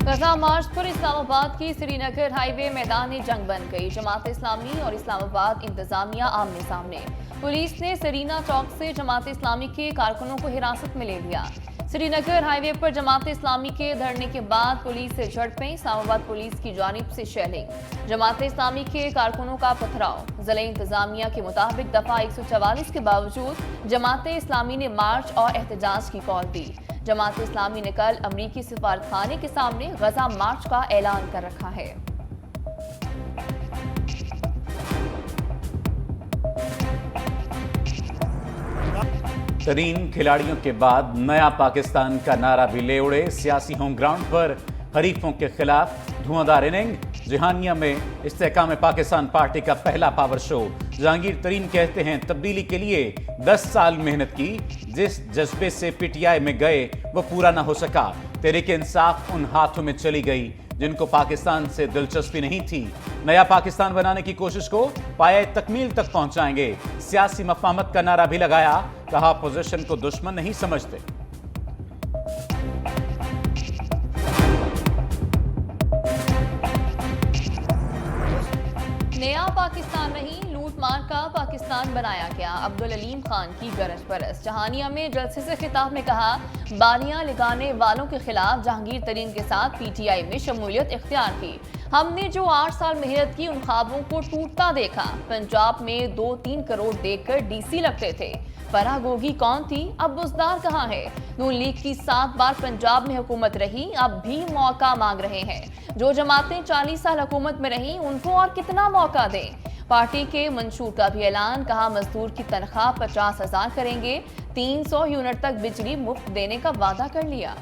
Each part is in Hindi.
गजा मार्च पर इस्लामाबाद की श्रीनगर हाईवे मैदान जंग बन गई। जमात इस्लामी और इस्लामाबाद इंतजामिया आमने सामने। पुलिस ने सरीना चौक से जमात इस्लामी के कारकुनों को हिरासत में ले लिया। श्रीनगर हाईवे पर जमात इस्लामी के धरने के बाद पुलिस से झड़पें। इस्लामाबाद पुलिस की जानिब से शेलिंग। जमात इस्लामी के कारकुनों का पथराव। जिले इंतजामिया के मुताबिक दफा 144 के बावजूद जमात इस्लामी ने मार्च और एहतजाज की कॉल दी। जमात इस्लामी ने कल अमरीकी सिफारतखाने के सामने गजा मार्च का ऐलान कर रखा है। तरीन खिलाड़ियों के बाद नया पाकिस्तान का नारा भी ले उड़े। सियासी होम ग्राउंड पर हरीफों के खिलाफ धुआंधार इनिंग। जहानिया में इस्तेहकाम पाकिस्तान पार्टी का पहला पावर शो। जहांगीर तरीन कहते हैं तब्दीली के लिए 10 साल मेहनत की, जिस जज्बे से पीटीआई में गए वो पूरा ना हो सका। तहरीक इंसाफ उन हाथों में चली गई जिनको पाकिस्तान से दिलचस्पी नहीं थी। नया पाकिस्तान बनाने की कोशिश को पाए तकमील तक पहुंचाएंगे। सियासी मफाहमत का नारा भी लगाया। कहा अपोजिशन को दुश्मन नहीं समझते। नया पाकिस्तान नहीं, लूट मार का पाकिस्तान बनाया गया। अब्दुल अलीम खान की गरज बरस। जहानिया में जलसे से खिताब में कहा, बालियां लगाने वालों के खिलाफ जहांगीर तरीन के साथ पीटीआई में शमूलियत इख्तियार की। हमने जो 8 साल मेहनत की, उन ख्वाबों को टूटता देखा। पंजाब में 2-3 करोड़ देकर डीसी लगते थे। फराह गोगी कौन थी, अब बुजदार कहाँ है। नून लीग की 7 बार पंजाब में हुकूमत रही, अब भी मौका मांग रहे हैं। जो जमातें 40 साल हुकूमत में रही, उनको और कितना मौका दें। पार्टी के मंशूर का भी ऐलान। कहा मजदूर की तनख्वाह 50,000 करेंगे। 300 यूनिट तक बिजली मुफ्त देने का वादा कर लिया।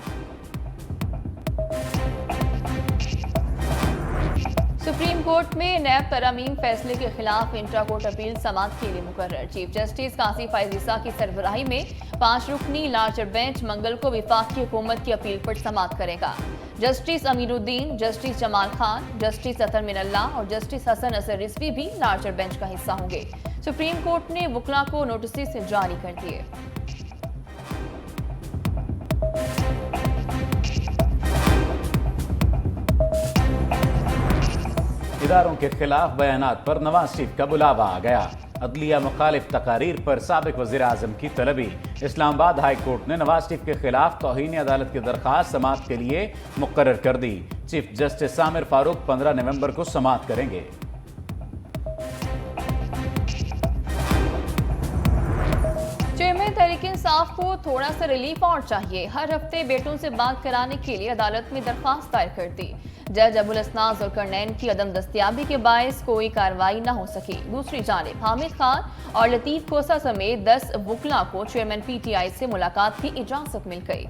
सुप्रीम कोर्ट में नैब तरमीम फैसले के खिलाफ इंट्रा कोर्ट अपील समाअत के लिए मुकर्रर। चीफ जस्टिस काजी फैज ईसा की सरबराही में 5 रुकनी लार्जर बेंच मंगल को वफाकी हुकूमत की अपील पर समाअत करेगा। Justice Aminuddin, justice Jamal Khan, justice Athar Minallah और जस्टिस हसन असर रिजवी भी लार्जर बेंच का हिस्सा होंगे। सुप्रीम कोर्ट ने वकला को नोटिस जारी कर दिए। इदारों के खिलाफ बयानात पर नवाज शरीफ का बुलावा आ गया। अदलिया मुखालिफ तकारीर पर साबिक वज़ीर आज़म की तलबी। इस्लामाबाद हाई कोर्ट ने नवाज शरीफ के खिलाफ तौहीन अदालत की दरख्वास्त समाअत के लिए मुकर्रर कर दी। चीफ जस्टिस सामिर फारूक 15 नवंबर को समाअत करेंगे। चेयरमैन तहरीक इंसाफ को थोड़ा सा रिलीफ और चाहिए। हर हफ्ते बेटों से बात कराने के लिए अदालत में दरख्वास्त दायर कर दी। जज अबुल हसनान जुल्करनैन की अदम दस्तयाबी के बायस कोई कार्रवाई न हो सकी। दूसरी जानिब हामिद खान और लतीफ कोसा समेत 10 वकला को चेयरमैन पीटीआई से मुलाकात की इजाजत मिल गई।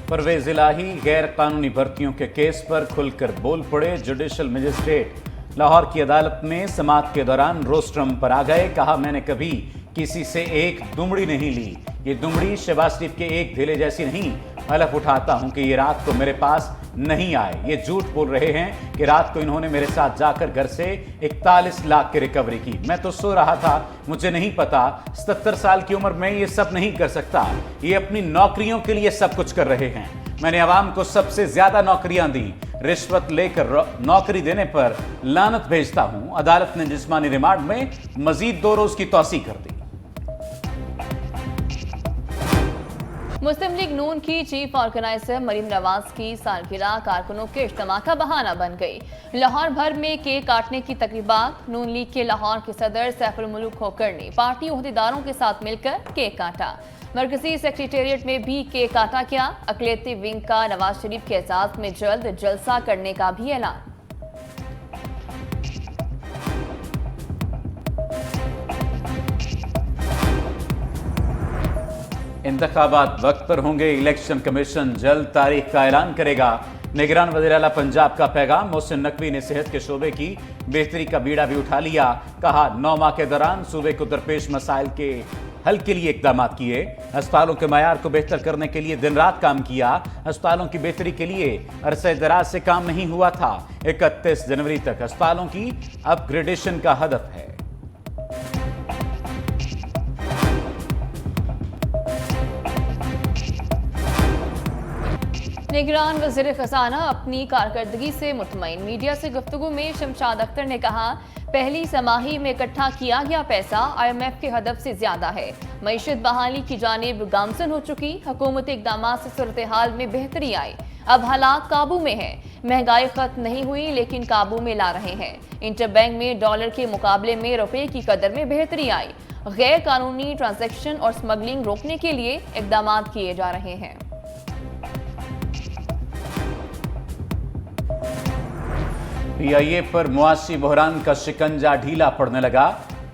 परवेज इलाही गैर कानूनी भर्तियों के केस पर खुलकर बोल पड़े। जुडिशल मजिस्ट्रेट लाहौर की अदालत में समाअत के दौरान रोस्ट्रम पर आ गए। कहा मैंने कभी किसी से एक दुमड़ी नहीं ली। ये दुमड़ी शहबाज शरीफ के एक ढेले जैसी नहीं। हलफ उठाता हूं कि ये रात को मेरे पास नहीं आए। ये झूठ बोल रहे हैं कि रात को इन्होंने मेरे साथ जाकर घर से 41 लाख की रिकवरी की। मैं तो सो रहा था, मुझे नहीं पता। 77 साल की उम्र में ये सब नहीं कर सकता। ये अपनी नौकरियों के लिए सब कुछ कर रहे हैं। मैंने अवाम को सबसे ज्यादा नौकरियां दी। रिश्वत लेकर नौकरी देने पर लानत भेजता हूं। अदालत ने जिस्मानी रिमांड में मजीद 2 रोज की तौसी कर दी। मुस्लिम लीग नून की चीफ ऑर्गेनाइजर मरीम नवाज की सालगिरह कारकुनों के इज्तिमा का बहाना बन गई। लाहौर भर में केक काटने की तकरीबात। नून लीग के लाहौर के सदर सैफुल मुल्क होकर ने पार्टी ओहदेदारों के साथ मिलकर केक काटा। मरकजी सेक्रेटेरिएट में भी केक काटा गया। अकलियती विंग का नवाज शरीफ के एजाज में जल्द जलसा करने का भी ऐलान। इंतखाबात वक्त पर होंगे। इलेक्शन कमीशन जल्द तारीख का ऐलान करेगा। निगरान वज़ीर आला पंजाब का पैगाम। मोहसिन नकवी ने सेहत के शोबे की बेहतरी का बीड़ा भी उठा लिया। कहा 9 माह के दौरान सूबे को दरपेश मसाइल के हल के लिए इकदाम किए। अस्पतालों के मयार को बेहतर करने के लिए दिन रात काम किया। अस्पतालों की बेहतरी के लिए अरसे दराज से काम नहीं हुआ था। 31 जनवरी तक अस्पतालों की अपग्रेडेशन का हदफ है। निगरान वज़ीर खजाना अपनी कारकर्दगी से मुतमईन। मीडिया से गुफ्तगू में शमशाद अख्तर ने कहा, पहली समाही में इकट्ठा किया गया पैसा IMF के हदफ से ज्यादा है। मईशत बहाली की जानिब गामजन हो चुकी। हुकूमती इकदाम से सूरत हाल में बेहतरी आई। अब हालात काबू में है। महंगाई खत्म नहीं हुई लेकिन काबू में ला रहे हैं। इंटरबैंक में डॉलर के मुकाबले में रुपए की कदर में बेहतरी आई। गैर कानूनी ट्रांजैक्शन और स्मगलिंग रोकने के लिए इकदाम किए जा रहे हैं। PIA पर मुआशी बहरान का शिकंजा ढीला पड़ने लगा।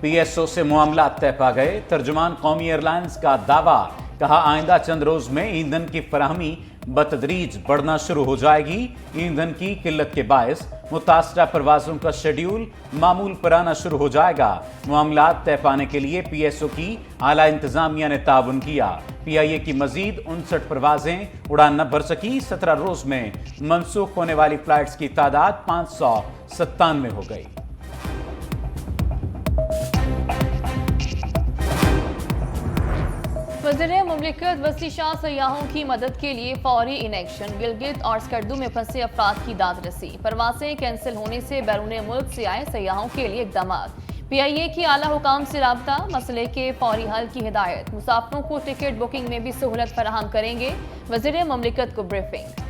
PSO से मामला तय पा गए। तर्जुमान कौमी एयरलाइंस का दावा, कहा आइंदा चंद रोज में ईंधन की फराहमी बतदरीज बढ़ना शुरू हो जाएगी। ईंधन की किल्लत के बायस मुतासरा परवाजों का शेड्यूल मामूल पर आना शुरू हो जाएगा। मामला तय पाने के लिए PSO की आला इंतजामिया ने ताउन किया। PIA की मजीद 59 परवाजें उड़ान न भर सकी। 17 रोज में मनसूख होने वाली फ्लाइट्स की तादाद 597 हो गई। वज़ीर मुमलिकत वसी शाह सयाहों की मदद के लिए फौरी इनेक्शन। गिलगित और स्कर्दू में फंसे अफराद की दाद रसी। परवासें कैंसिल होने से बैरून मुल्क से आए सयाहों के लिए इकदाम। PIA की आला हुकाम से राब्ता। मसले के फौरी हल की हिदायत। मुसाफिरों को टिकट बुकिंग में भी सहूलत फराहम करेंगे। वज़ीर मुमलिकत को ब्रीफिंग।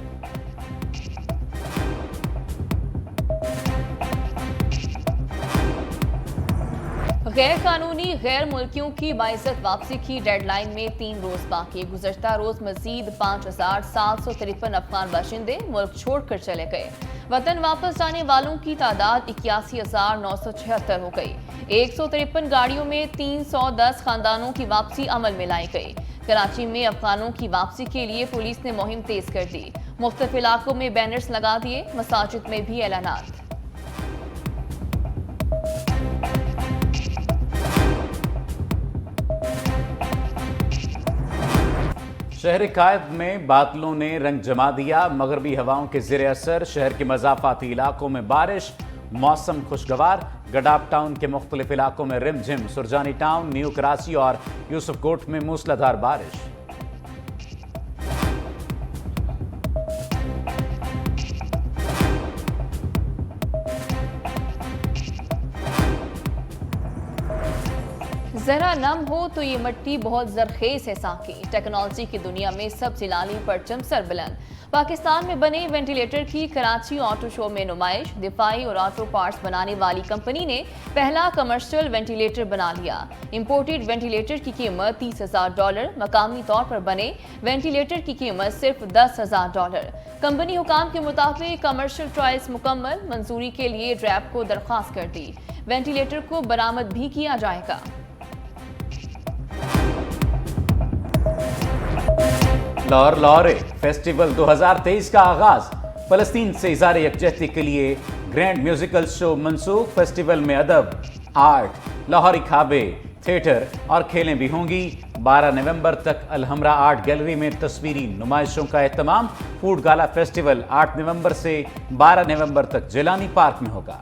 गैर कानूनी गैर मुल्कियों की बाइज्जत वापसी की डेडलाइन में 3 रोज बाकी। गुज़श्ता रोज मजीद 5,753 अफगान बाशिंदे मुल्क छोड़कर चले गए। वतन वापस जाने वालों की तादाद 81,976 हो गई। 153 गाड़ियों में 310 खानदानों की वापसी अमल में लाई गई। कराची में अफगानों की वापसी के लिए पुलिस ने मुहिम तेज कर दी। मुख्तलिफ इलाकों में बैनर्स लगा दिए। मसाजिद में भी ऐलानात। शहर कायद में बादलों ने रंग जमा दिया। मगरबी हवाओं के ज़ेरे असर शहर के मज़ाफ़ाती इलाकों में बारिश। मौसम खुशगवार। गडाप टाउन के मुख्तलिफ इलाकों में रिमझिम। सुरजानी टाउन, न्यू कराची और यूसुफ कोट में मूसलाधार बारिश। जरा नम हो तो ये मिट्टी बहुत जरखेज है साकी। टेक्नोलॉजी की दुनिया में सबसे लाली परचम सरबुलंद। पाकिस्तान में बने वेंटिलेटर की कराची ऑटो शो में नुमाइश। दिफाई और ऑटो पार्ट्स बनाने वाली कंपनी ने पहला कमर्शियल वेंटिलेटर बना लिया। इंपोर्टेड वेंटिलेटर की कीमत $30,000। मकामी तौर पर बने वेंटिलेटर की कीमत सिर्फ $10,000। कंपनी हुकाम के मुताबिक कमर्शियल ट्रायल्स मुकम्मल। मंजूरी के लिए रैब को दरख्वास्त कर दी। वेंटिलेटर को बरामद भी किया जाएगा। लाहौर फेस्टिवल 2023 का आगाज। फलस्तीन से इज़हार यकजहती के लिए ग्रैंड म्यूजिकल शो मनसूख। फेस्टिवल में अदब, आर्ट, लाहौरी खाबे, थिएटर और खेलें भी होंगी। 12 नवंबर तक अलहमरा आर्ट गैलरी में तस्वीरी नुमाइशों का एहतमाम। फूड गाला फेस्टिवल 8 नवंबर से 12 नवंबर तक जिलानी पार्क में होगा।